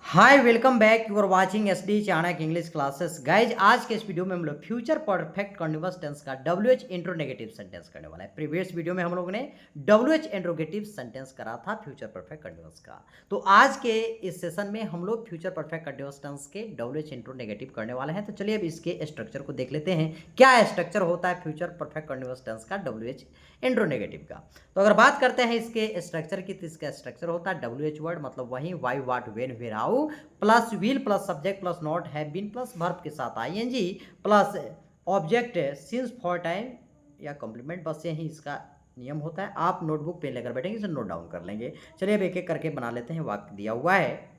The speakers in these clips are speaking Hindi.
Hi welcome back you are watching SD Chanakya English classes guys. आज के इस वीडियो में हम लोग फ्यूचर परफेक्ट कंटीन्यूअस टेंस का WH इंट्रोगेटिव सेंटेंस करने वाला है। प्रीवियस वीडियो में हम लोगों ने WH इंट्रोगेटिव सेंटेंस करा था फ्यूचर परफेक्ट कंटीन्यूअस का। तो आज के इस सेशन में हम लोग फ्यूचर परफेक्ट कंटीन्यूअस टेंस के WH इंट्रोगेटिव करने वाले हैं। तो चलिए अब इसके स्ट्रक्चर को देख लेते हैं, क्या स्ट्रक्चर होता है फ्यूचर परफेक्ट कंटीन्यूअस टेंस का WH इंट्रोगेटिव का। तो अगर बात करते हैं इसके स्ट्रक्चर की, तो इसका स्ट्रक्चर होता है WH वर्ड मतलब वही why what when where how plus will plus subject plus not have been plus verb के साथ ING plus object since for time या कॉम्प्लीमेंट। बस यही इसका नियम होता है। आप नोटबुक पेन लेकर बैठेंगे, इसे नोट डाउन कर लेंगे। चलिए अब एक एक करके बना लेते हैं। वाक्य दिया हुआ है,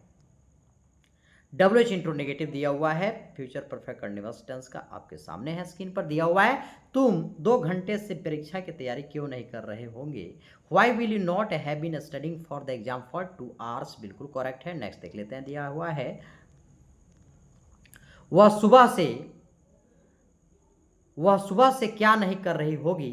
WH इंट्रोगेटिव दिया हुआ है फ्यूचर परफेक्ट कंटीन्यूअस टेंस का, आपके सामने है, स्क्रीन पर दिया हुआ है। तुम 2 घंटे से परीक्षा की तैयारी क्यों नहीं कर रहे होंगे? Why will you not have been studying for the exam for 2 hours? बिल्कुल करेक्ट है। नेक्स्ट देख लेते हैं। दिया हुआ है, वह सुबह से क्या नहीं कर रही होगी?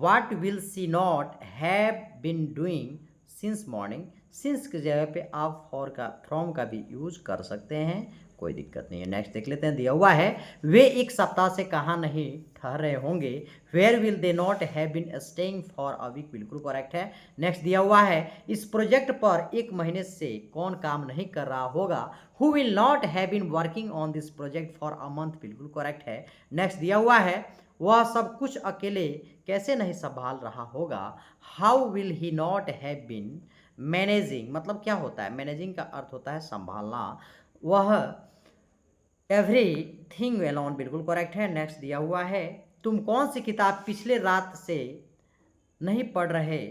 What will she not have been doing since morning? Since की जगह पे आप फॉर का फ्रॉम का भी यूज कर सकते हैं, कोई दिक्कत नहीं है। नेक्स्ट देख लेते हैं। दिया हुआ है, वे 1 सप्ताह से कहाँ नहीं ठहरे होंगे? Where will they not have been staying for a week? बिल्कुल करेक्ट है। नेक्स्ट दिया हुआ है, इस प्रोजेक्ट पर 1 महीने से कौन काम नहीं कर रहा होगा? Who will not have been working on this project for a month? बिल्कुल करेक्ट है। नेक्स्ट दिया हुआ है, वह सब कुछ अकेले कैसे नहीं संभाल रहा होगा? How will he not have been managing? मतलब क्या होता है? मैनेजिंग का अर्थ होता है संभालना। वह एवरीथिंग अलोन? बिल्कुल करेक्ट है। नेक्स्ट दिया हुआ है, तुम कौन सी किताब पिछले रात से नहीं पढ़ रहे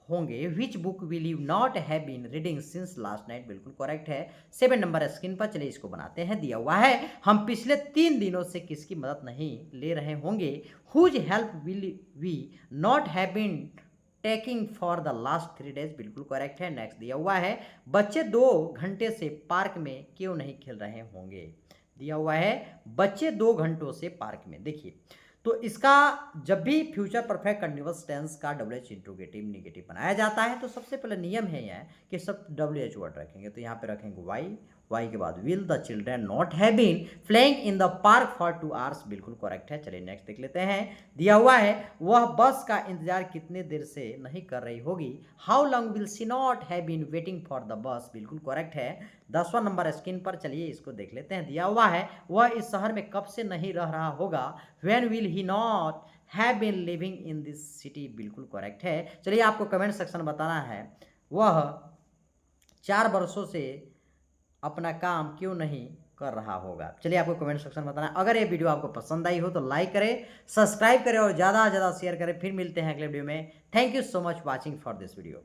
होंगे? Which book will you not have been reading since last night? बिल्कुल करेक्ट है। 7 नंबर स्क्रीन पर, चलिए इसको बनाते हैं। दिया हुआ है, हम पिछले 3 दिनों से किसकी मदद नहीं ले रहे होंगे? Whose help will we not have been taking for the last 3 days? बिल्कुल करेक्ट है। नेक्स्ट दिया हुआ है, बच्चे 2 घंटे से पार्क में क्यों नहीं खेल रहे होंगे? दिया हुआ है, बच्चे 2 घंटों से पार्क में। देखिए, तो इसका जब भी फ्यूचर परफेक्ट कंटीन्यूअस टेंस का WH इंट्रोगेटिव नेगेटिव बनाया जाता है तो सबसे पहले नियम है यह कि सब WH वर्ड रखेंगे। तो यहाँ पे रखेंगे वाई के बाद will the children not have been playing in the park for 2 hours? बिल्कुल करेक्ट है। चलिए नेक्स्ट देख लेते हैं। दिया हुआ है, वह बस का इंतजार कितने देर से नहीं कर रही होगी? How long will she not have been waiting for the bus? बिल्कुल करेक्ट है। 10वां नंबर स्क्रीन पर, चलिए इसको देख लेते हैं। दिया हुआ है, वह इस शहर में कब से नहीं रह रहा होगा? When will he not have been living in this city? बिल्कुल करेक्ट है। चलिए आपको कमेंट सेक्शन बताना है, वह 4 वर्षों से अपना काम क्यों नहीं कर रहा होगा? चलिए आपको कमेंट सेक्शन बताना है। अगर ये वीडियो आपको पसंद आई हो तो लाइक करें, सब्सक्राइब करें और ज़्यादा से ज़्यादा शेयर करें। फिर मिलते हैं अगले वीडियो में। Thank you so much watching for this video.